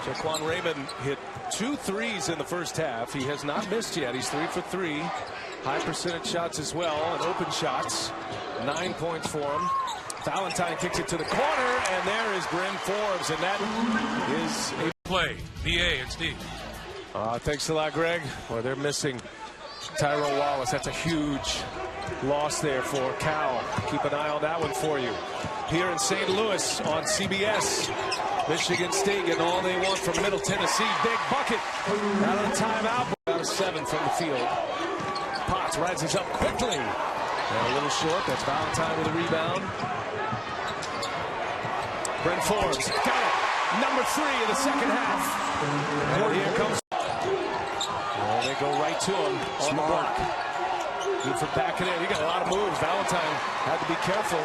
Jaquan Raymond hit 2 threes in the first half. He has not missed yet. He's 3 for 3. High percentage shots as well, and open shots. 9 points for him. Valentine kicks it to the corner, and there is Bryn Forbes, and that is a play. BA and Steve. Thanks a lot, Greg. Well, they're missing Tyrone Wallace. That's a huge loss there for Cal. Keep an eye on that one for you. Here in St. Louis on CBS, Michigan State getting all they want from Middle Tennessee. Big bucket. Out of the timeout. Out of 7 from the field. Potts rises up quickly. And a little short. That's Valentine with a rebound. Bryn Forbes got it. Number 3 in the second half. And here comes. And they go right to him on the block. Good for backing in. You got a lot of moves. Valentine had to be careful,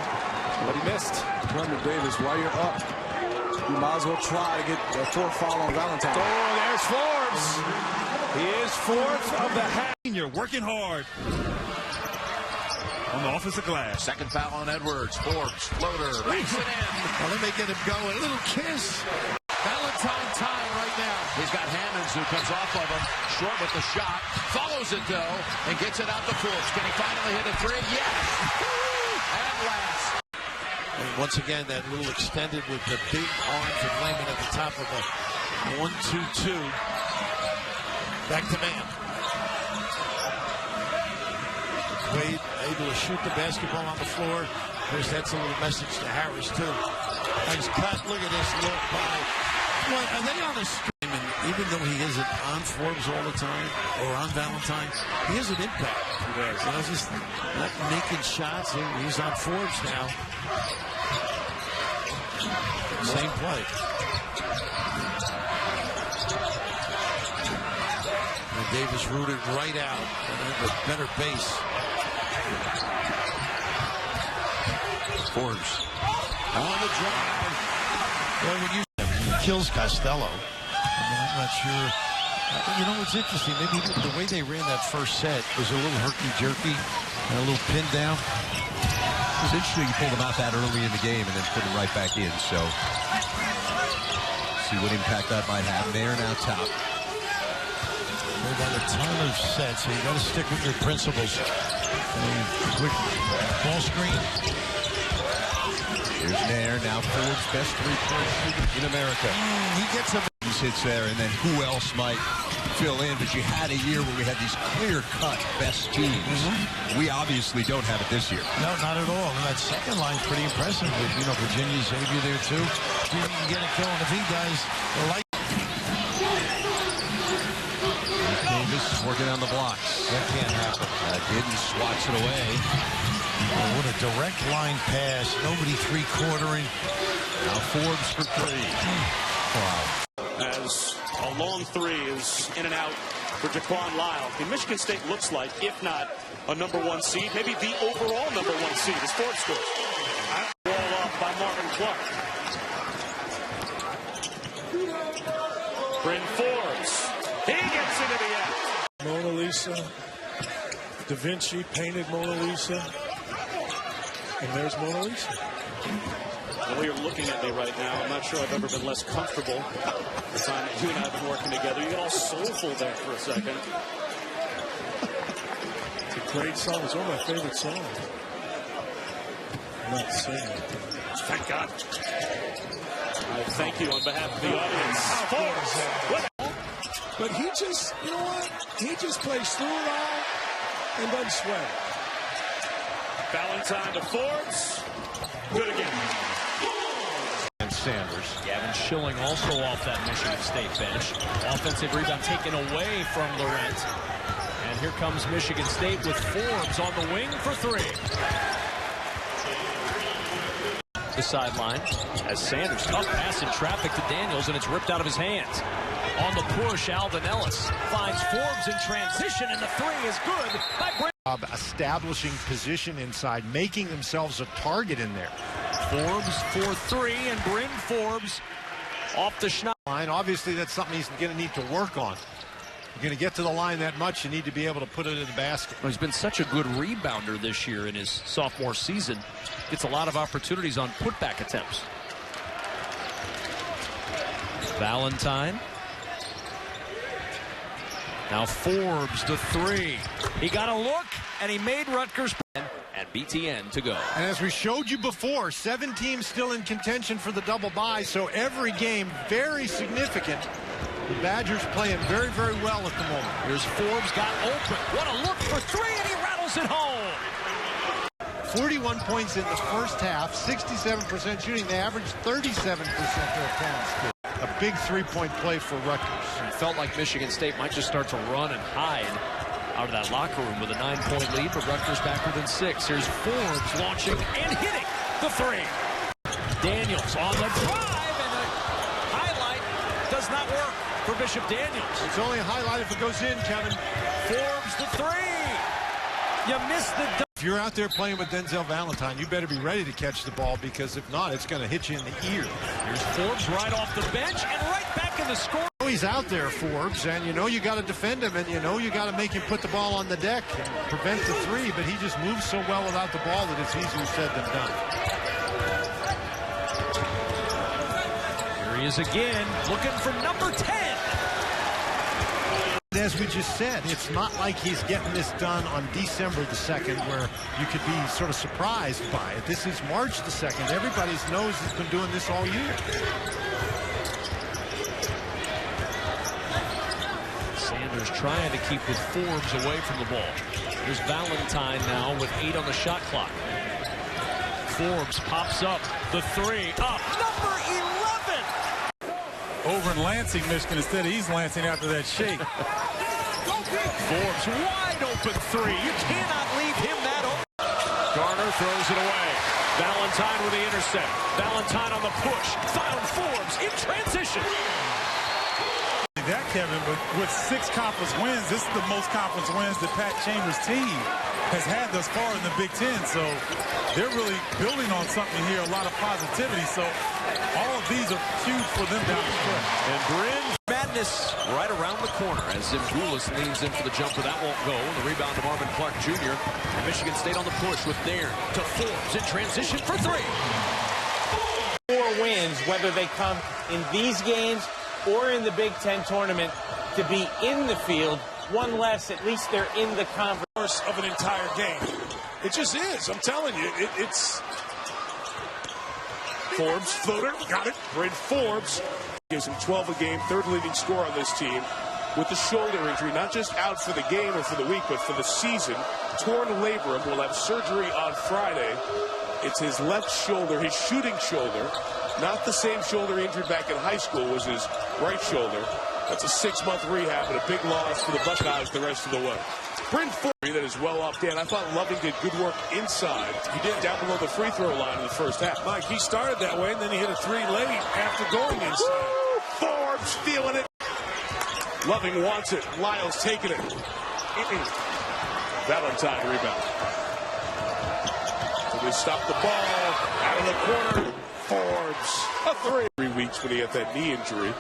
but he missed. Brandon Davis, while you're up, you might as well try to get a 4th foul on Valentine. Oh, there's Forbes. He is 4th of the half. You're working hard on the offensive glass. Second foul on Edwards. Forbes, floater, makes it in. Well, they're making him go. A little kiss. Valentine time right now. He's got Hammonds who comes off of him. Short with the shot. Follows it, though, and gets it out to Forbes. Can he finally hit a 3? Yes! At last. And once again, that little extended with the big arms of Layman at the top of a 1-2-2. Back to man. Wade able to shoot the basketball on the floor. Of course, that's a little message to Harris, too. Nice cut. Look at this look by. What, are they on a stream? And even though he isn't on Forbes all the time or on Valentine, he has an impact. He does. You know, just not making shots. He's on Forbes now. Same play. And Davis rooted right out. And a better base. Forbes on the drive. Well, when he kills Costello, I'm not sure. You know what's interesting? Maybe the way they ran that first set was a little herky-jerky and a little pinned down. It was interesting you pulled them out that early in the game and then put them right back in. So see what impact that might have. They're now top. They've got a ton of sets, so you got to stick with your principles. Quick ball screen. Here's Nair, now Forbes' best 3-point shooter in America. He gets a... These hits there, and then who else might fill in? But you had a year where we had these clear-cut best teams. We obviously don't have it this year. No, not at all. And that second line's pretty impressive with, you know, Virginia, Xavier there, too. He can get it going if he does. Davis working on the blocks. That can't happen. Giddens swats it away. Oh, what a direct line pass. Nobody three-quartering. Now Forbes for 3. Wow. As a long 3 is in and out for Jaquan Lyle. And Michigan State looks like, if not a #1 seed, maybe the overall #1 seed as Forbes scores. Roll off by Marvin Clark. Bryn Forbes. He gets into the act. Mona Lisa. Da Vinci painted Mona Lisa. And there's Mona Lisa. The way you're looking at me right now, I'm not sure I've ever been less comfortable the time that you and I have been working together. You get all soulful there for a second. It's a great song. It's one of my favorite songs. I'm not singing. Thank God. I thank you on behalf of the audience. But he just, you know what? He just plays through it all and doesn't sweat it. Valentine to Forbes. Good again. And Sanders. Gavin Schilling also off that Michigan State bench. Offensive rebound taken away from Laurent. And here comes Michigan State with Forbes on the wing for 3. The sideline as Sanders, tough pass in traffic to Daniels, and it's ripped out of his hands. On the push, Alvin Ellis finds Forbes in transition, and the 3 is good by Bryn. Establishing position inside, making themselves a target in there. Forbes for 3, and Bryn Forbes off the schneid line. Obviously, that's something he's going to need to work on. You're going to get to the line that much, you need to be able to put it in the basket. Well, he's been such a good rebounder this year in his sophomore season. Gets a lot of opportunities on putback attempts. Valentine. Now Forbes, the three. He got a look, and he made Rutgers. And BTN to go. And as we showed you before, 7 teams still in contention for the double bye, so every game very significant. The Badgers playing very, very well at the moment. Here's Forbes, got open. What a look for three, and he rattles it home. 41 points in the first half, 67% shooting. They averaged 37% their opponents did. A big three-point play for Rutgers. It felt like Michigan State might just start to run and hide out of that locker room with a 9-point lead, but Rutgers back within 6. Here's Forbes launching and hitting the three. Daniels on the drive, and the highlight does not work for Bishop Daniels. It's only a highlight if it goes in, Kevin. Forbes the three. You missed the. If you're out there playing with Denzel Valentine, you better be ready to catch the ball, because if not, it's going to hit you in the ear. Here's Forbes right off the bench and right back in the score. He's out there, Forbes, and you know you got to defend him, and you know you got to make him put the ball on the deck and prevent the three, but he just moves so well without the ball that it's easier said than done. Here he is again, looking for number 10. As we just said, it's not like he's getting this done on December the 2nd where you could be sort of surprised by it. This is March the 2nd. Everybody knows he's been doing this all year. Sanders trying to keep with Forbes away from the ball. Here's Valentine now with 8 on the shot clock. Forbes pops up, the three, up, number 11! Over in Lansing, Michigan, instead he's Lansing after that shake. Forbes, wide open three. You cannot leave him that open. Garner throws it away. Valentine with the intercept. Valentine on the push. Found Forbes in transition. That, Kevin, but with 6 conference wins, this is the most conference wins that Pat Chambers' team has had thus far in the Big Ten. So they're really building on something here, a lot of positivity. So all of these are huge for them down the stretch. And Bryn, madness right around the corner as Zimbulis leans in for the jumper. That won't go. The rebound to Marvin Clark Jr. And Michigan State on the push with Nairn to Forbes in transition for 3. 4 wins, whether they come in these games or in the Big Ten tournament, to be in the field. 1 less, at least they're in the conference of an entire game. It just is. I'm telling you, it's Forbes floater, got it. Bryn Forbes gives him 12 a game, 3rd leading scorer on this team with the shoulder injury, not just out for the game or for the week, but for the season. Torn labrum, will have surgery on Friday. It's his left shoulder, his shooting shoulder. Not the same shoulder he injured back in high school, was his right shoulder. That's a 6-month rehab and a big loss for the Buckeyes the rest of the way. Bryn Forbes, that is well off. Dan, I thought Loving did good work inside. He did down below the free throw line in the first half. Mike, he started that way, and then he hit a 3 late after going inside. Woo! Forbes feeling it. Loving wants it. Lyle's taking it. Valentine rebound. So they stop the ball out of the corner. Forbes, a 3 weeks when he had that knee injury.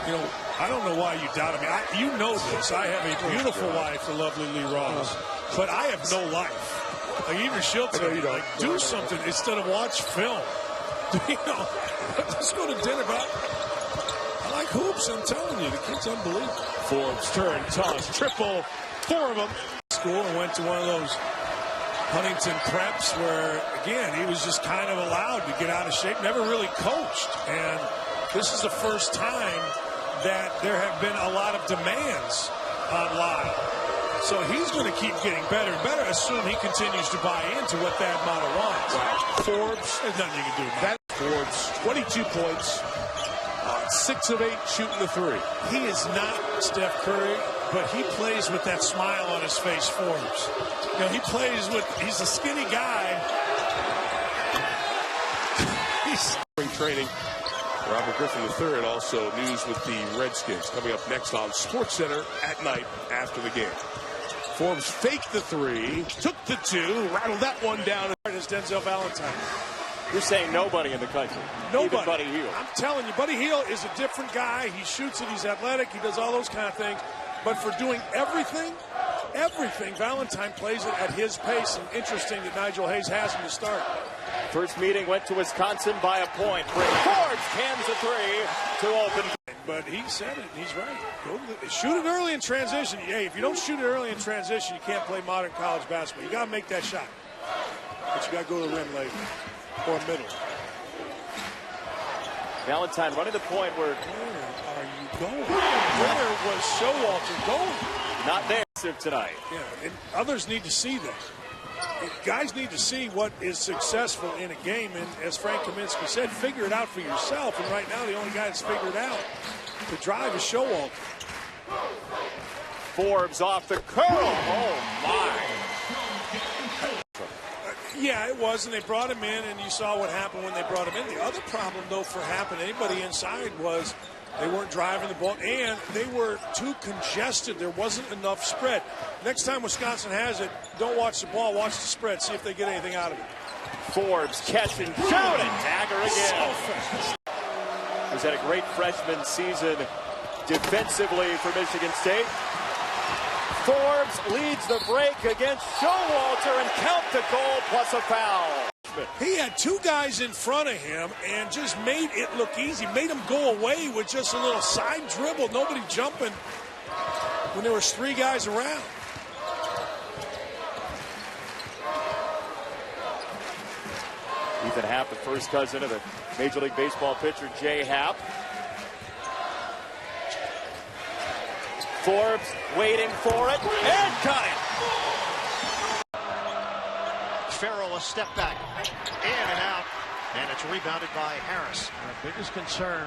You know, I don't know why you doubt me. You know this. I have a beautiful wife, the lovely Lee Ross, but I have no life. Like, even she'll tell you, like, do something instead of watch film. You know, let's go to dinner. But I like hoops. I'm telling you, the kid's unbelievable. Forbes turn, toss, triple, 4 of them. School and went to one of those Huntington preps where, again, he was just kind of allowed to get out of shape, never really coached. And this is the first time that there have been a lot of demands on Lyle. So he's going to keep getting better and better, assume he continues to buy into what that model wants. Right. Forbes, there's nothing you can do about that. Forbes, 22 points, 6 of 8 shooting the 3. He is not Steph Curry, but he plays with that smile on his face, Forbes. You know, he plays with, he's a skinny guy. He's spring training. Robert Griffin III, also news with the Redskins coming up next on SportsCenter at night after the game. Forbes faked the 3, took the 2, rattled that one down. It's Denzel Valentine. You're saying nobody in the country. Nobody. Even Buddy Hield. I'm telling you, Buddy Hield is a different guy. He shoots it. He's athletic. He does all those kind of things. But for doing everything, Valentine plays it at his pace. And interesting that Nigel Hayes has him to start. First meeting went to Wisconsin by a point. Bryn Forbes cans a three to open. But he said it, and he's right. Shoot it early in transition. Hey, if you don't shoot it early in transition, you can't play modern college basketball. You got to make that shot. But you got to go to the rim later or middle. Valentine running the point where... Where are you going? Where was Showalter going? Not there tonight. Yeah, and others need to see that. Guys need to see what is successful in a game, and as Frank Kaminsky said, figure it out for yourself. And right now, the only guy that's figured it out to drive is Showalter. Forbes off the curl. Oh my! Yeah, it was, and they brought him in, and you saw what happened when they brought him in. The other problem, though, for Happ and anybody inside was they weren't driving the ball, and they were too congested. There wasn't enough spread. Next time Wisconsin has it, don't watch the ball, watch the spread, see if they get anything out of it. Forbes catch and shoot, and dagger again. So fast. He's had a great freshman season defensively for Michigan State. Forbes leads the break against Showalter and count the goal plus a foul. He had two guys in front of him and just made it look easy. Made him go away with just a little side dribble. Nobody jumping when there was three guys around. Ethan Happ, the first cousin of the Major League Baseball pitcher Jay Happ. Forbes waiting for it and got it. Farrell a step back, in and out, and it's rebounded by Harris. Our biggest concern,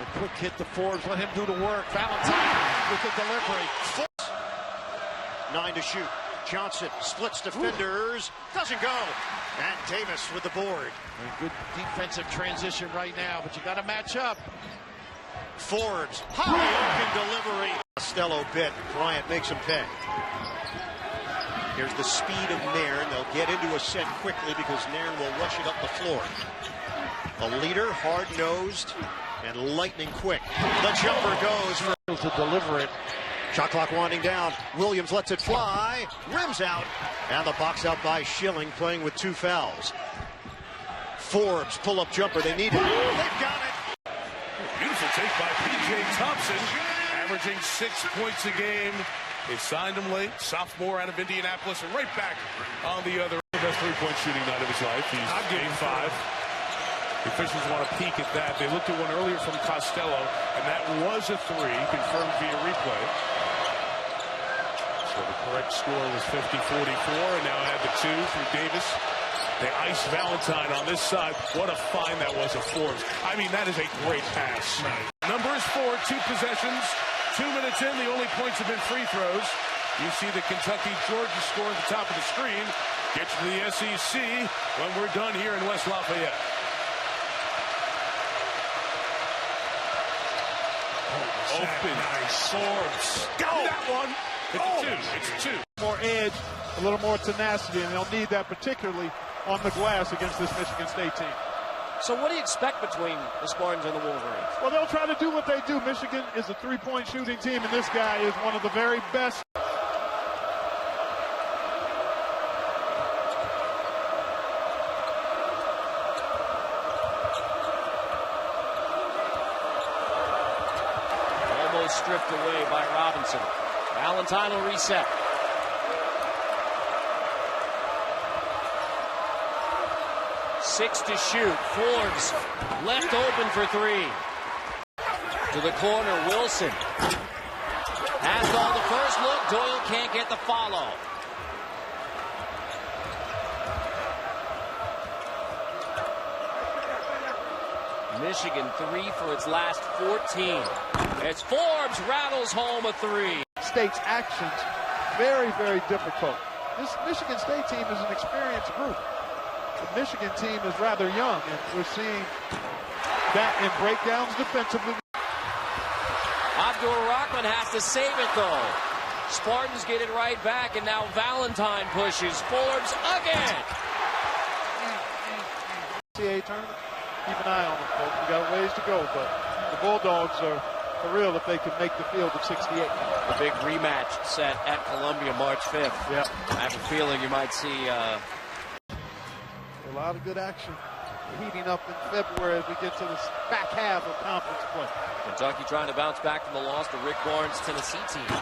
a quick hit to Forbes, let him do the work. Valentine with the delivery. 9 to shoot. Johnson splits defenders, doesn't go. And Davis with the board. A good defensive transition right now, but you got to match up. Forbes, high open delivery. Costello bit, Bryant makes him pay. Here's the speed of Nairn. They'll get into a set quickly because Nairn will rush it up the floor. A leader, hard-nosed, and lightning quick. The jumper goes for to deliver it. Shot clock winding down. Williams lets it fly. Rims out. And the box out by Schilling, playing with 2 fouls. Forbes, pull-up jumper. They need it. They've got it. Beautiful take by P.J. Thompson, averaging 6 points a game. They signed him late, sophomore out of Indianapolis, and right back on the other. The best three-point shooting night of his life. He's game 5. The officials want to peek at that. They looked at one earlier from Costello, and that was a 3, confirmed via replay. So the correct score was 50-44, and now add the 2 from Davis. They ice Valentine on this side. What a find that was of Forbes. I mean, that is a great pass. Number is 4, 2 possessions. 2 minutes in, the only points have been free throws. You see the Kentucky-Georgia score at the top of the screen. Get to the SEC when we're done here in West Lafayette. Open. Nice. Forbes. Got that one. It's a 2. More edge, a little more tenacity, and they'll need that particularly on the glass against this Michigan State team. So what do you expect between the Spartans and the Wolverines? Well, they'll try to do what they do. Michigan is a three-point shooting team, and this guy is one of the very best. Almost stripped away by Robinson. Valentine will reset. Six to shoot. Forbes left open for 3. To the corner, Wilson. Has all the first look. Doyle can't get the follow. Michigan 3 for its last 14. It's Forbes rattles home a 3. State's actions very, very difficult. This Michigan State team is an experienced group. The Michigan team is rather young, and we're seeing that in breakdowns defensively. Abdur-Rahman has to save it, though. Spartans get it right back, and now Valentine pushes Forbes again. NCAA tournament, keep an eye on them, folks. We got a ways to go, but the Bulldogs are for real if they can make the field of 68. The big rematch set at Columbia March 5th. Yeah. I have a feeling you might see... A lot of good action heating up in February as we get to the back half of conference play. Kentucky trying to bounce back from the loss to Rick Barnes' Tennessee team.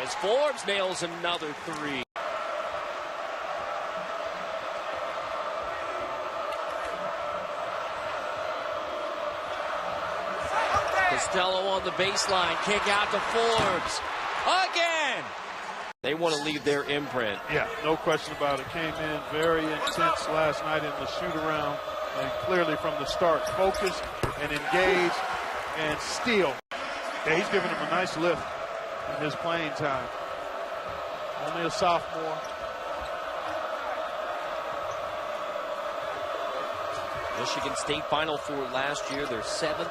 As Forbes nails another three. Costello on the baseline, kick out to Forbes. Again! They want to leave their imprint. Yeah, no question about it. Came in very intense last night in the shoot-around. And clearly from the start, focused and engaged and still. Yeah, he's giving him a nice lift in his playing time. Only a sophomore. Michigan State Final Four last year, their 7th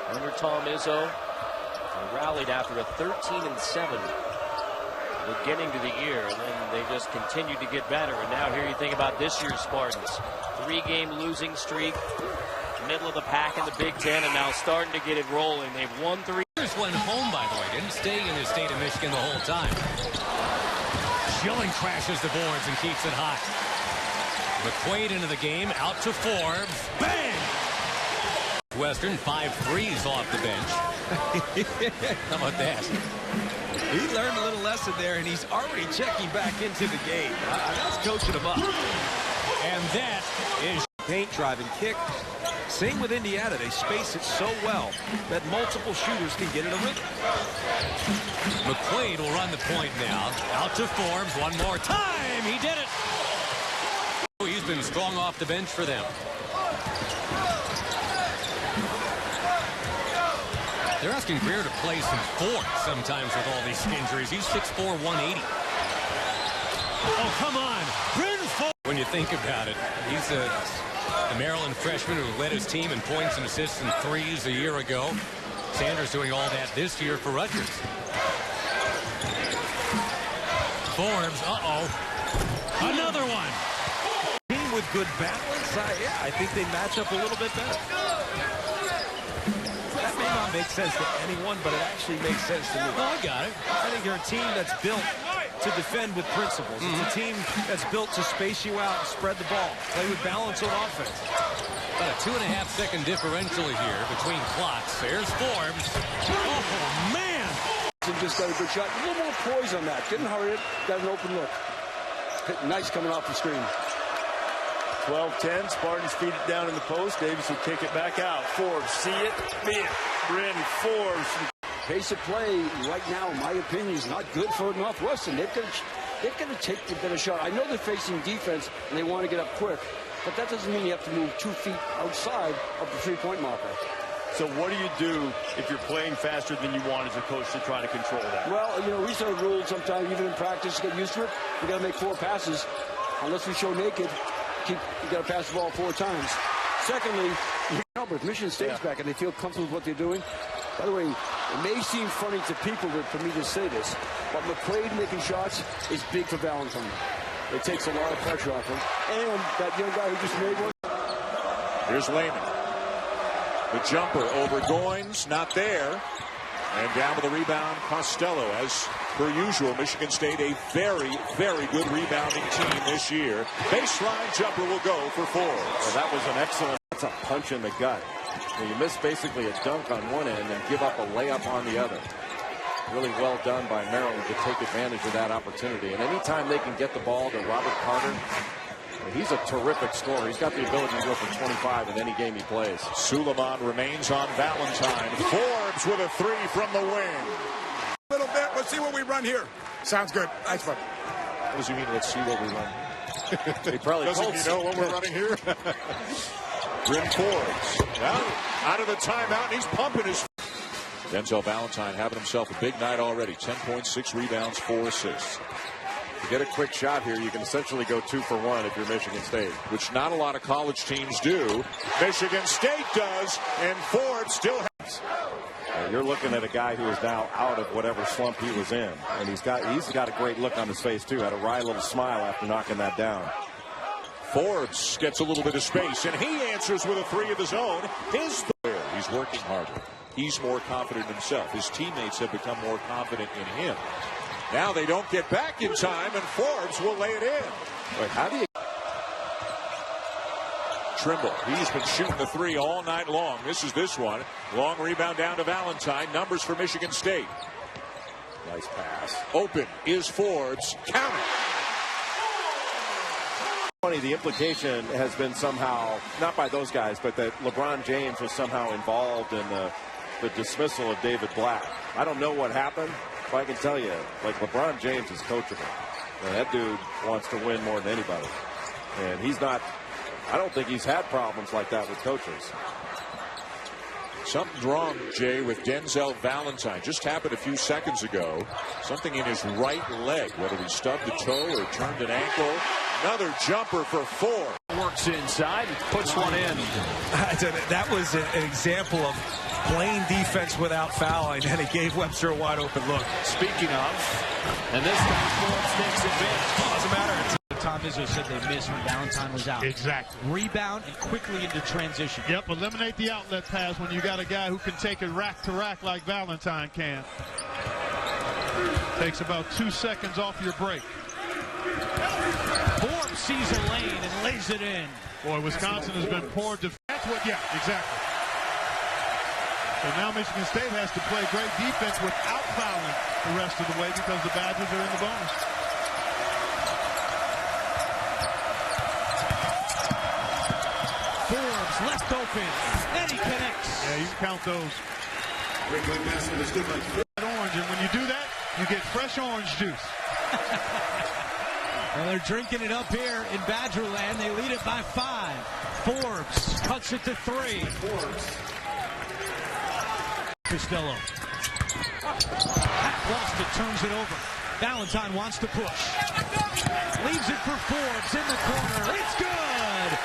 under Tom Izzo. They rallied after a 13-7 beginning to the year, and then they just continued to get better. And now here you think about this year's Spartans. 3-game losing streak, middle of the pack in the Big Ten, and now starting to get it rolling. They've won 3. Went home, by the way. Didn't stay in the state of Michigan the whole time. Schilling crashes the boards and keeps it hot. McQuaid into the game, out to Forbes. Bang! Western 5 threes off the bench. How about that? He learned a little lesson there, and he's already checking back into the game. That's coaching him up. And that is paint drive and kick. Same with Indiana. They space it so well that multiple shooters can get in a rhythm. McQuaid will run the point now. Out to Forbes one more time. He did it. He's been strong off the bench for them. They're asking Greer to play some fourth sometimes with all these injuries. He's 6'4", 180. Oh, come on. Bryn. When you think about it, he's the Maryland freshman who led his team in points and assists and threes a year ago. Sanders doing all that this year for Rutgers. Forbes, another one. Team with good balance, yeah, I think they match up a little bit better. That may not make sense to anyone, but it actually makes sense to me. Oh, I got it. I think they're a team that's built to defend with principles. It's a team that's built to space you out and spread the ball, play with balance on offense. About a 2.5-second differential here between clocks. There's Forbes. Oh, man! Just got a good shot. A little more poise on that. Didn't hurry it. Got an open look. Nice coming off the screen. 12-10. Spartans feed it down in the post. Davis will kick it back out. Forbes, see it, be it. Bryn, Forbes. Pace of play right now, in my opinion, is not good for Northwestern. They've got to take the better shot. I know they're facing defense and they want to get up quick, but that doesn't mean you have to move 2 feet outside of the three-point marker. So what do you do if you're playing faster than you want as a coach to try to control that? Well, you know, we start rules sometimes, even in practice, get used to it. We got to make 4 passes. Unless we show naked, you got to pass the ball 4 times. Secondly, if Michigan State's back and they feel comfortable with what they're doing. By the way, it may seem funny to people for me to say this, but McQuaid making shots is big for Valentine. It takes a lot of pressure off him. And that young guy who just made one. Here's Lehman. The jumper over Goins, not there. And down to the rebound, Costello. As per usual, Michigan State a very, very good rebounding team this year. Baseline jumper will go for Forbes. Well, that was an excellent, that's a punch in the gut. You miss basically a dunk on one end and give up a layup on the other. Really well done by Maryland to take advantage of that opportunity. And anytime they can get the ball to Robert Carter, he's a terrific scorer. He's got the ability to go for 25 in any game he plays. Suleiman remains on Valentine. Forbes with a 3 from the wing. A little bit. Let's see what we run here. Sounds good. Nice one. What does he mean, let's see what we run? He probably doesn't he know what we're running here? Bryn Forbes out of the timeout, and he's pumping his. Denzel Valentine having himself a big night already. 10 points, 6 rebounds, 4 assists. To get a quick shot here, you can essentially go 2 for 1 if you're Michigan State. Which not a lot of college teams do. Michigan State does, and Forbes still has. You're looking at a guy who is now out of whatever slump he was in. And he's got a great look on his face, too. Had a wry little smile after knocking that down. Forbes gets a little bit of space, and he answers with a 3 of his own. He's working harder. He's more confident himself. His teammates have become more confident in him. Now they don't get back in time, and Forbes will lay it in. Wait, how do you... Trimble. He's been shooting the three all night long. Misses this one. Long rebound down to Valentine. Numbers for Michigan State. Nice pass. Open is Forbes. Count it. Funny, the implication has been somehow, not by those guys, but that LeBron James was somehow involved in the dismissal of David Black. I don't know what happened, but I can tell you, like, LeBron James is coachable. And that dude wants to win more than anybody. And he's not, I don't think he's had problems like that with coaches. Something's wrong, Jay, with Denzel Valentine. Just happened a few seconds ago. Something in his right leg, whether he stubbed a toe or turned an ankle. Another jumper for four. Works inside, puts one in. That was an example of playing defense without fouling, and it gave Webster a wide open look. Speaking of, and this time Forbes takes advantage. Doesn't matter. Tom Izzo said they missed when Valentine was out. Exactly. Rebound and quickly into transition. Yep, eliminate the outlet pass when you got a guy who can take it rack to rack like Valentine can. Takes about 2 seconds off your break. Forbes sees a lane and lays it in. Boy, Wisconsin has been poor. That's what, yeah, exactly. So now Michigan State has to play great defense without fouling the rest of the way because the Badgers are in the bonus. Forbes left open, and he connects. Yeah, you can count those. Orange, and when you do that, you get fresh orange juice. Well, they're drinking it up here in Badgerland. They lead it by 5. Forbes cuts it to 3. Costello. Lost it, turns it over. Valentine wants to push. Leaves it for Forbes in the corner. It's good!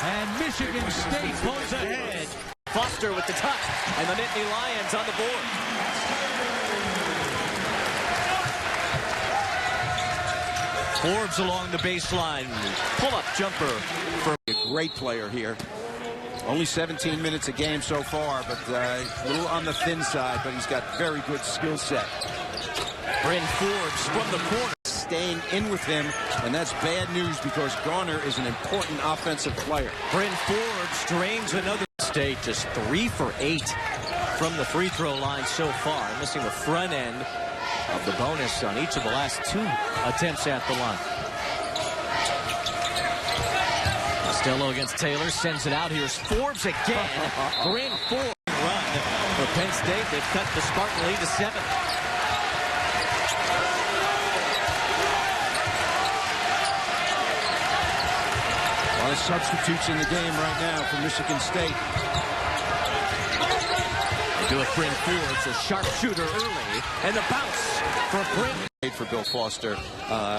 And Michigan State pulls ahead. Foster with the touch, and the Nittany Lions on the board. Forbes along the baseline. Pull-up jumper for A great player here. Only 17 minutes a game so far, but a little on the thin side, but he's got very good skill set. Bryn Forbes from the corner. Staying in with him, and that's bad news because Garner is an important offensive player. Bryn Forbes drains another. State just 3 for 8 from the free throw line so far, missing the front end of the bonus on each of the last 2 attempts at the line. Costello against Taylor, sends it out. Here's Forbes again. Bryn Forbes run for Penn State. They've cut the Spartan lead to 7. A lot of substitutes in the game right now for Michigan State. They do it, Bryn Forbes, a sharpshooter early, and the bounce for Bryn. For Bill Foster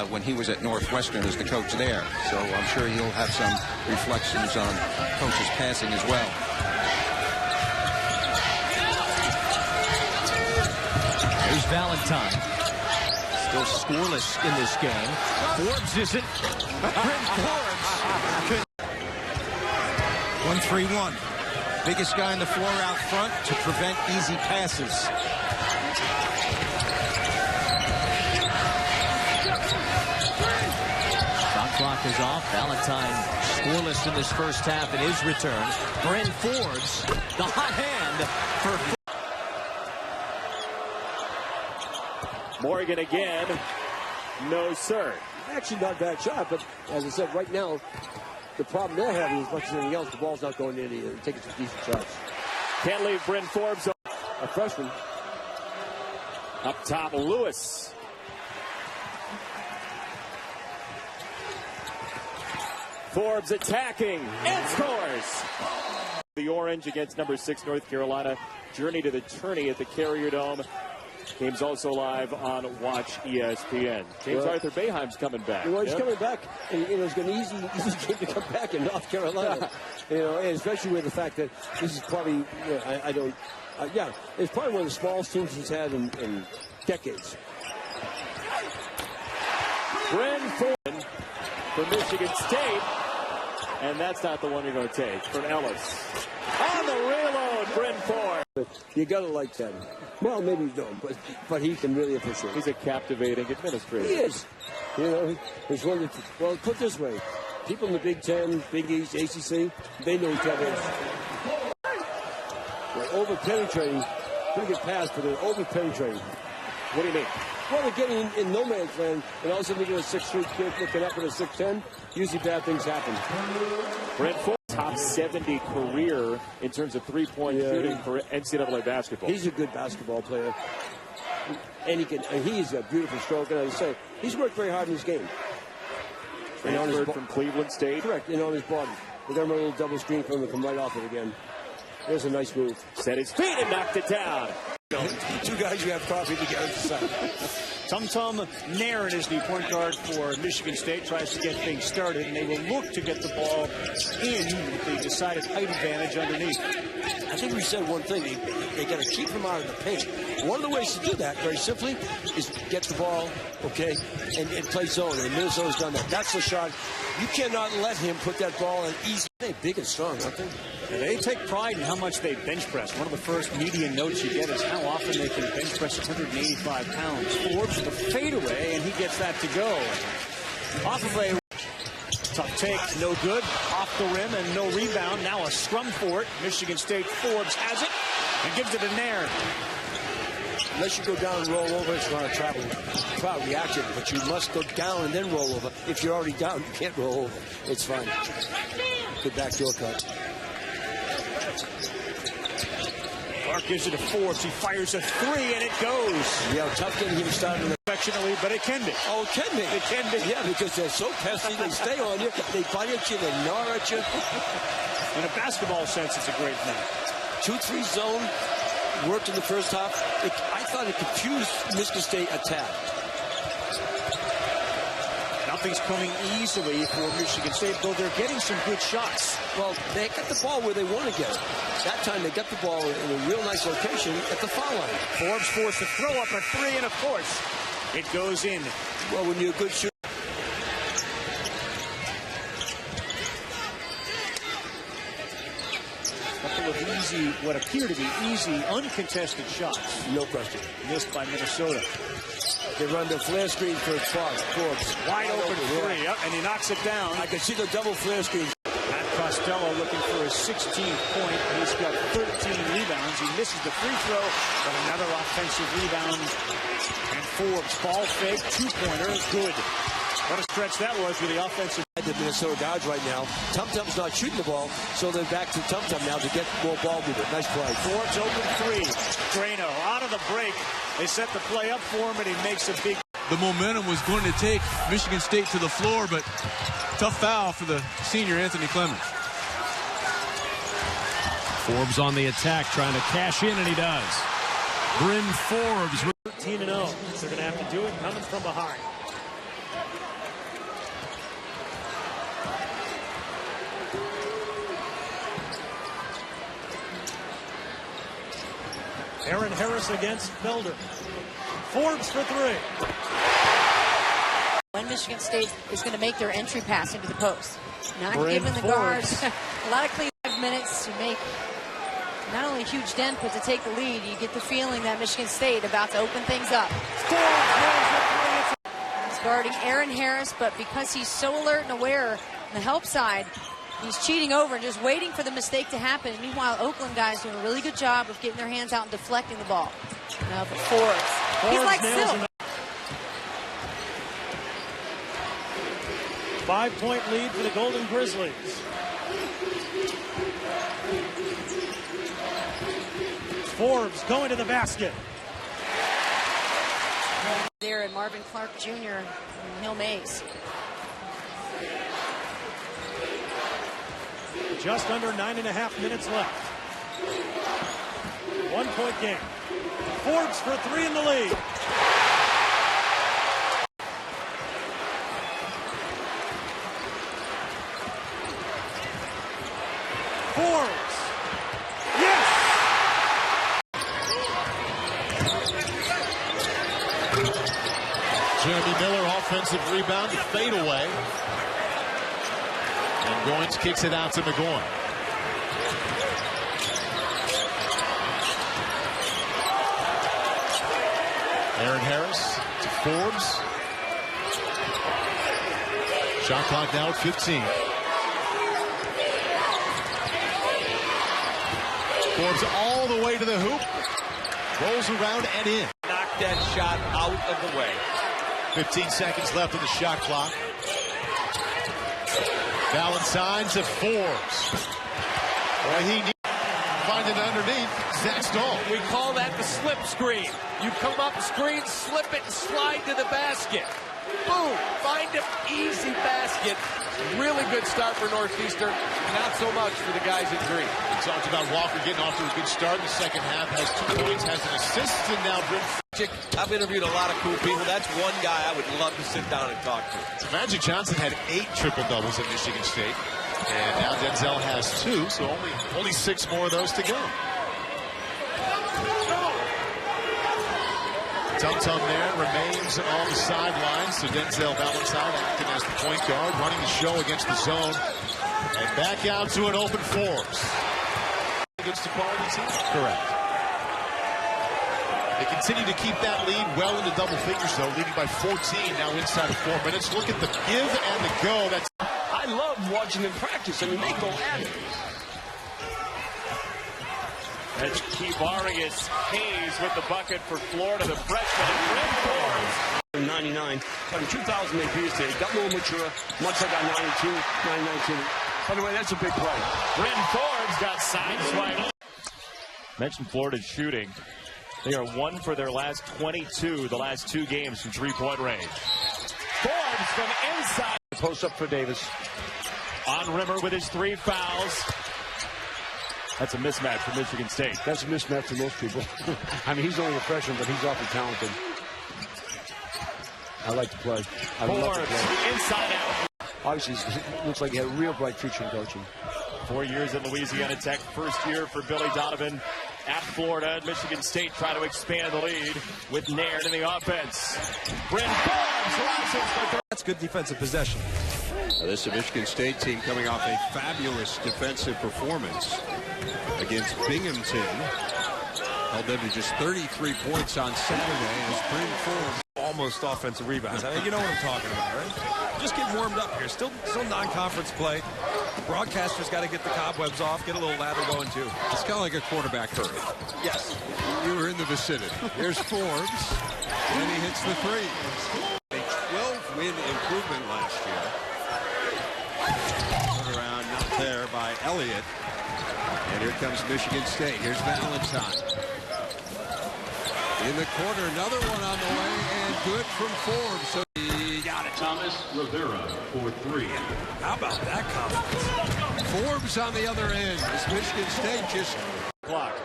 when he was at Northwestern as the coach there. So I'm sure he'll have some reflections on coach's passing as well. Here's Valentine. Still scoreless in this game. Forbes isn't. Bryn Forbes. 1-3-1. Biggest guy on the floor out front to prevent easy passes. Clock is off. Valentine scoreless in this first half in his return. Bryn Forbes, the hot hand for Morgan again. No, sir. Actually not a bad shot, but as I said, right now, the problem they're having as much as anything else, the ball's not going in either. They're taking some decent shots. Can't leave Bryn Forbes. A freshman. Up top, Lewis. Forbes attacking and scores. The orange against number 6 North Carolina. Journey to the tourney at the Carrier Dome. Game's also live on Watch ESPN. James Arthur Boeheim's coming back. Well, he's coming back, and it's going to be easy game to come back in North Carolina. And especially with the fact that this is probably, it's probably one of the smallest teams he's had in decades. Bryn Forbes for Michigan State. And that's not the one you're going to take from Ellis. On the reload, Bryn Forbes. You got to like that. Well, maybe you don't, but he can really appreciate it. He's a captivating administrator. He is. He's one that, well, put it this way. People in the Big Ten, Big East, ACC, they know each other. They're over-penetrating. Pretty good pass, but they're over-penetrating. What do you mean? Well, they're getting in no man's land, and all of a sudden they get a 6'3" kid looking up at a 6'10". Usually bad things happen. Bryn Forbes, top 70 career in terms of three-point shooting for NCAA basketball. He's a good basketball player. And he's a beautiful stroke, and as I say, he's worked very hard in his game. Transferred from Cleveland State. Correct, and on his body. We're going to run a little double screen for him to come right off it again. There's a nice move. Set his feet and knocked it down. Two guys who have coffee together. Tum Nairn is the point guard for Michigan State, tries to get things started, and they will look to get the ball in with the decided height advantage underneath. I think we said one thing. They got to keep him out of the paint. One of the ways to do that, very simply, is get the ball, okay, and play zone. And Minnesota's done that. That's the shot. You cannot let him put that ball in easy. They're big and strong, aren't they? And they take pride in how much they bench press. One of the first media notes you get is how often they can bench press 185 pounds. Forbes with a fadeaway, and he gets that to go. Off of a tough take, no good. Off the rim and no rebound. Now a scrum for it. Michigan State Forbes has it and gives it to Nairn. Unless you go down and roll over, it's not a crowd reaction. But you must go down and then roll over. If you're already down, you can't roll over. It's fine. Good backdoor cut. Clark gives it to Forbes. He fires a three, and it goes. Yeah, tough getting him started affectionately, but it can be. Oh, it can be. It can be. Yeah, because they're so pesky. They stay on you. They bite at you. They gnaw at you. In a basketball sense, it's a great thing. 2-3 zone worked in the first half. I thought it confused Michigan State attack. Nothing's coming easily for Michigan State, though they're getting some good shots. Well, they got the ball where they want to get it. That time they got the ball in a real nice location at the foul line. Forbes forced to throw up a three, and of course, it goes in. Well, when you're a good shooter. Couple of easy, what appear to be easy, uncontested shots. No question. Missed by Minnesota. They run the flare screen for Forbes. Wide open three, yep, and he knocks it down. I can see the double flare screen. Matt Costello looking for his 16th point. He's got 13 rebounds. He misses the free throw, but another offensive rebound. And Forbes ball fake, two-pointer, good. What a stretch that was with the offensive. The Minnesota guards right now. Tum Tum's not shooting the ball, so they're back to Tum Tum now to get more ball movement. Nice play. Forbes open three. Drano out of the break. They set the play up for him, and he makes a big. The momentum was going to take Michigan State to the floor, but tough foul for the senior Anthony Clemens. Forbes on the attack, trying to cash in, and he does. Bryn Forbes. 13-0. They're going to have to do it coming from behind. Aaron Harris against Felder. Forbes for three. When Michigan State is going to make their entry pass into the post. Not Bryn giving the Forbes. guards a lot of clean 5 minutes to make not only a huge dent, but to take the lead. You get the feeling that Michigan State about to open things up. He's guarding Aaron Harris, but because he's so alert and aware on the help side, he's cheating over and just waiting for the mistake to happen. And meanwhile, Oakland guys doing a really good job of getting their hands out and deflecting the ball. Now for Forbes. He's like Silk. 5-point lead for the Golden Grizzlies. Forbes going to the basket. There and Marvin Clark Jr. and Hill Mays. Just under 9.5 minutes left. 1-point game. Forbes for three in the lead. Forbes. Yes! Jeremy Miller, offensive rebound, fade away. And Goins kicks it out to McGowan. Aaron Harris to Forbes. Shot clock now at 15. Forbes all the way to the hoop. Rolls around and in. Knock that shot out of the way. 15 seconds left in the shot clock. Valentine to Forbes. Well, he needs to find it underneath. Zach Stahl. We call that the slip screen. You come up screen, slip it, and slide to the basket. Boom! Find an easy basket. Really good start for Northeastern. Not so much for the guys in green. We talked about Walker getting off to a good start in the second half. Has 2 points, has an assist, and now Bryn. I've interviewed a lot of cool people. That's one guy I would love to sit down and talk to. So Magic Johnson had 8 triple-doubles at Michigan State. And now Denzel has 2, so only 6 more of those to go. Tum-Tum there remains on the sidelines. So Denzel Valentine acting as the point guard, running the show against the zone. And back out to an open Forbes. Against the quality team? Correct. They continue to keep that lead well into double figures, though, leading by 14 now inside of 4 minutes. Look at the give and the go. I love watching them practice. I mean, they go at it. That's Kevarius Hayes with the bucket for Florida, the freshman. Bryn Forbes. 99. But in 2000, they beat us. They got more mature, much like our 92, 919. By the way, that's a big play. Bryn Forbes got sideswiped. Mentioned Florida's shooting. They are 1 for their last 22, the last 2 games from 3-point range. Forbes from inside. Post up for Davis. On Rimmer with his 3 fouls. That's a mismatch for Michigan State. That's a mismatch for most people. I mean, he's only a freshman, but he's awfully talented. I like to play. Forbes inside out. Obviously, it looks like he had a real bright future in coaching. 4 years at Louisiana Tech. First year for Billy Donovan at Florida. Michigan State trying to expand the lead with Nairn in the offense. Bryn Forbes. That's good defensive possession. This is a Michigan State team coming off a fabulous defensive performance against Binghamton. Held them to just 33 points on Saturday as Bryn Forbes. Almost offensive rebounds. I mean, you know what I'm talking about, right? Just getting warmed up here. Still non-conference play. Broadcasters got to get the cobwebs off, get a little lather going too. It's kind of like a quarterback hurry. Yes. You were in the vicinity. Here's Forbes, and he hits the 3. A 12-win improvement last year. Put around not there by Elliott. And here comes Michigan State. Here's Valentine. In the corner, another one on the way, and good from Forbes. So he got it. Thomas Rivera for 3. How about that confidence? Forbes on the other end. As Michigan State just clock.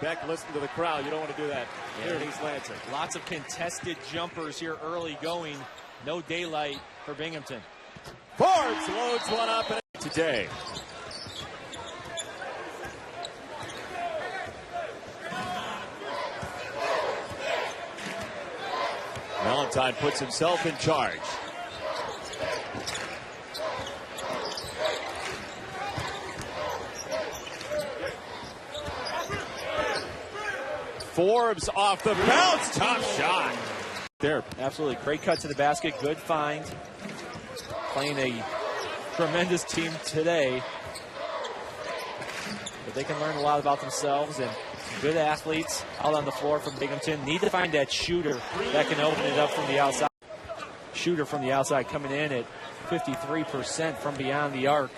Beck, listen to the crowd. You don't want to do that. Here it is, Lansing. Lots of contested jumpers here early going. No daylight for Binghamton. Forbes loads one up today. Valentine puts himself in charge. Forbes off the bounce. Top shot. There, absolutely. Great cut to the basket. Good find. Playing a tremendous team today. But they can learn a lot about themselves, and some good athletes out on the floor from Binghamton. Need to find that shooter that can open it up from the outside. Shooter from the outside coming in at 53% from beyond the arc.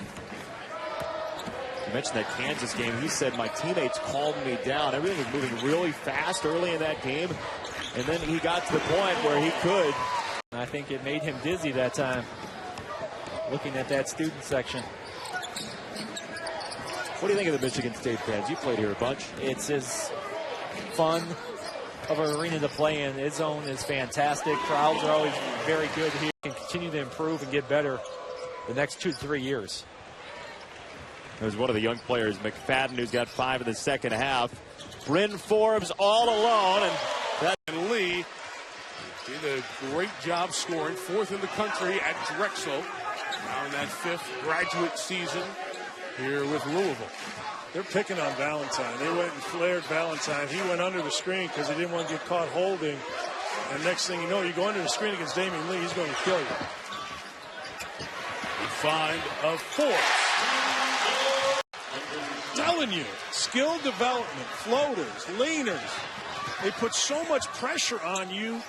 You mentioned that Kansas game. He said, my teammates called me down. Everything was moving really fast early in that game. And then he got to the point where he could. I think it made him dizzy that time, looking at that student section. What do you think of the Michigan State fans? You played here a bunch. It's as fun of an arena to play in. Its zone is fantastic. Crowds are always very good here. Can continue to improve and get better the next 2 to 3 years. There's one of the young players, McFadden, who's got 5 in the second half. Bryn Forbes all alone, and that Lee did a great job scoring. 4th in the country at Drexel. Now in that 5th graduate season here with Louisville. They're picking on Valentine. They went and flared Valentine. He went under the screen because he didn't want to get caught holding. And next thing you know, you go into the screen against Damian Lee, he's going to kill you. We find a fourth. Telling you, skill development, floaters, leaners. They put so much pressure on you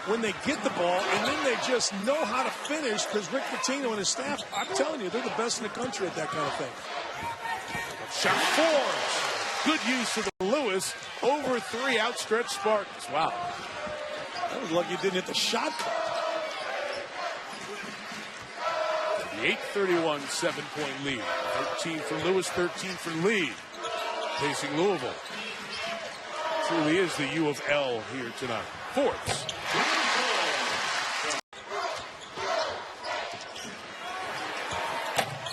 when they get the ball, and then they just know how to finish because Rick Pitino and his staff, I'm telling you, they're the best in the country at that kind of thing. Shot Forbes. Good use of the Lewis. Over 3 outstretched Spartans. Wow. That was lucky you didn't hit the shot clock. The 8:31 7-point lead. 13 for Lewis, 13 for Lee. Facing Louisville. Truly is the U of L here tonight. Forbes.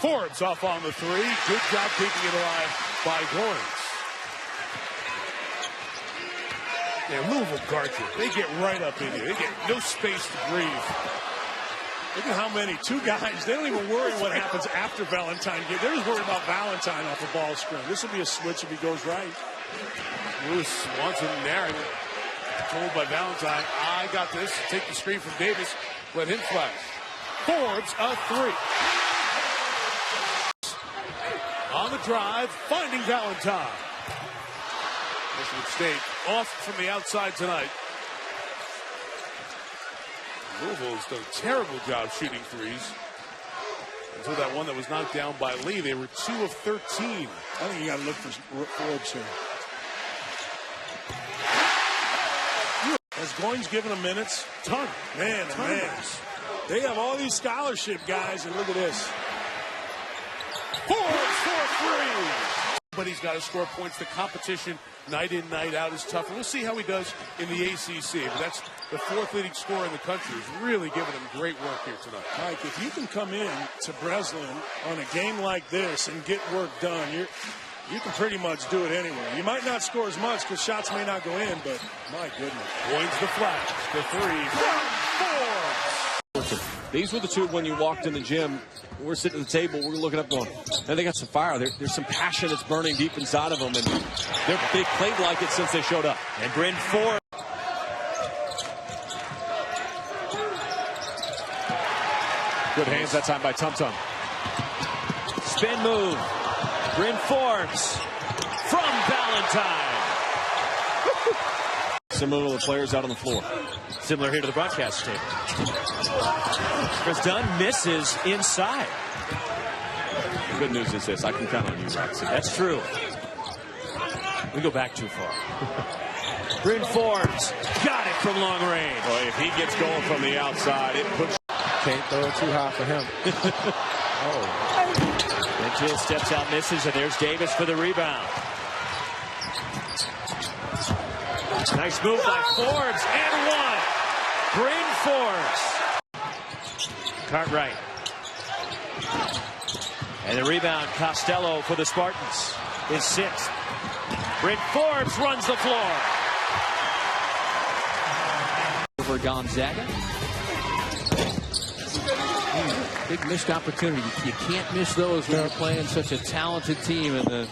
Forbes off on the 3. Good job keeping it alive by Goins. Yeah, Louisville guards you. They get right up in you. They get no space to breathe. Look at how many. 2 guys. They don't even worry what happens after Valentine. They're just worried about Valentine off a ball screen. This will be a switch if he goes right. Lewis wants him there. Told by Valentine, I got this. Take the screen from Davis. Let him flash. Forbes a 3. On the drive, finding Valentine. Michigan State off from the outside tonight. Louisville has done a terrible job shooting threes. Until that one that was knocked down by Lee, they were 2 of 13. I think you got to look for Forbes here. Has Goins given them minutes? Ton. Man, man. They have all these scholarship guys, and look at this. Forbes for 3. But he's got to score points. The competition night in, night out is tough. And we'll see how he does in the ACC. But that's the 4th leading scorer in the country. He's really giving him great work here tonight. Mike, if you can come in to Breslin on a game like this and get work done, you can pretty much do it anywhere. You might not score as much because shots may not go in, but my goodness. Goins the flash, the 3 from Forbes. These were the 2 when you walked in the gym. We're sitting at the table, we're looking up going, and they got some fire. There's some passion that's burning deep inside of them, and they've played like it since they showed up. And Bryn Forbes. Good hands that time by Tum Tum. Spin move. Bryn Forbes from Valentine. Similar to the players out on the floor. Similar here to the broadcast table. Chris Dunn misses inside. The good news is this. I can count on you, Roxy. That's true. We go back too far. Bryn Forbes got it from long range. Boy, if he gets going from the outside, it puts... Can't throw it too high for him. Until steps out, misses, and there's Davis for the rebound. Nice move by Forbes, and 1. Bryn Forbes. Cartwright. And the rebound, Costello for the Spartans. His 6th. Bryn Forbes runs the floor. Over Gonzaga. Big missed opportunity. You can't miss those when you're playing such a talented team, and the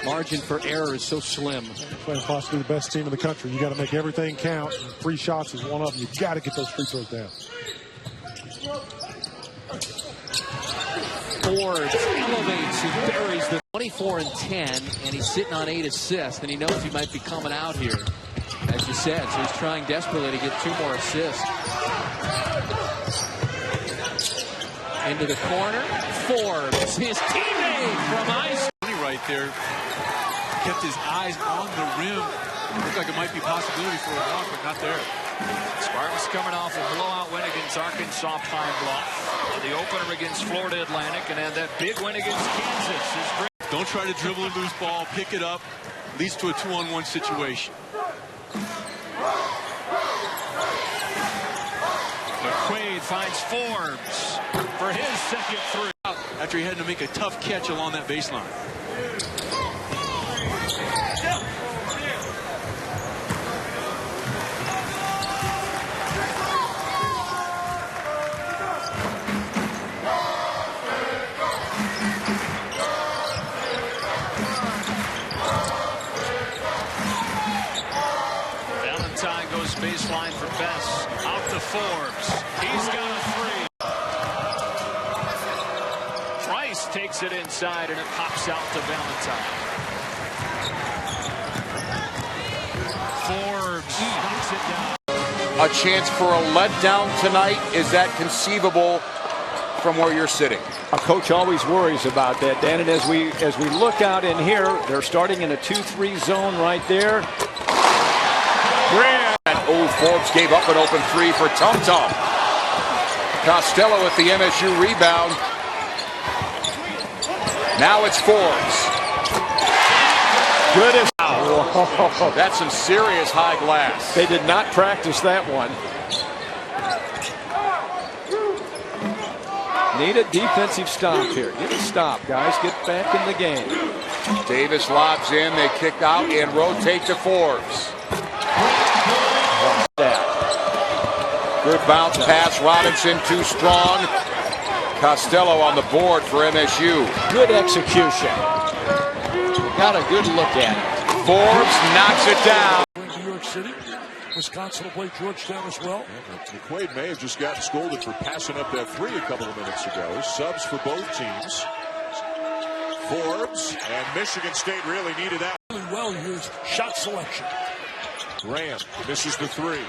margin for error is so slim. Playing possibly the best team in the country. You got to make everything count. And 3 shots is one of them. You got to get those free throws down. Forbes elevates and buries the 24 and 10, and he's sitting on 8 assists, and he knows he might be coming out here, as you said. So he's trying desperately to get 2 more assists. Into the corner, Forbes, his teammate from ice. Right there, kept his eyes on the rim. Looked like it might be a possibility for a block, but not there. Spartans coming off a blowout win against Arkansas Pine Bluff, the opener against Florida Atlantic, and then that big win against Kansas. Don't try to dribble a loose ball, pick it up, leads to a 2-on-1 situation. McQuaid finds Forbes for his 2nd 3. After he had to make a tough catch along that baseline. Valentine goes baseline for Bess. Out to Forbes. He's got a three. Price takes it inside, and it pops out to Valentine. Forbes knocks it down. A chance for a letdown tonight. Is that conceivable from where you're sitting? A coach always worries about that, Dan. And as we look out in here, they're starting in a 2-3 zone right there. Bryn. Oh, Forbes gave up an open three for Tum Tum. Costello with the MSU rebound. Now it's Forbes. Good as that's some serious high glass. They did not practice that one. Need a defensive stop here. Get a stop, guys. Get back in the game. Davis lobs in. They kick out and rotate to Forbes. Good bounce pass. Robinson too strong. Costello on the board for MSU. Good execution. Got a good look at it. Forbes knocks it down. New York City. Wisconsin will play Georgetown as well. McQuaid may have just gotten scolded for passing up that three a couple of minutes ago. Subs for both teams. Forbes and Michigan State really needed that. Really well used shot selection. Graham misses the three.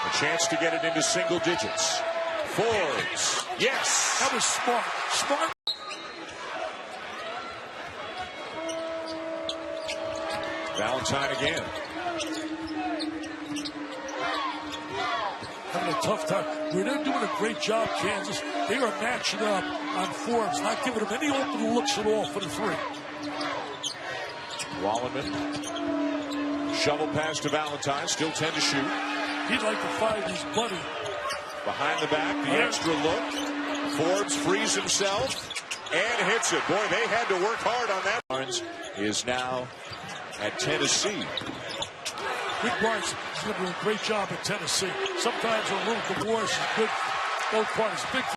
A chance to get it into single digits. Forbes. Yes. That was smart. Smart. Valentine again. Having a tough time. They're doing a great job, Kansas. They are matching up on Forbes, not giving him any open looks at all for the three. Wallenman. Shovel pass to Valentine. Still 10 to shoot. He'd like to find his buddy. Behind the back, the extra look. Forbes frees himself and hits it. Boy, they had to work hard on that. Barnes is now at Tennessee. Rick Barnes is going to do a great job at Tennessee. Sometimes a little divorce is good. Both parties. Big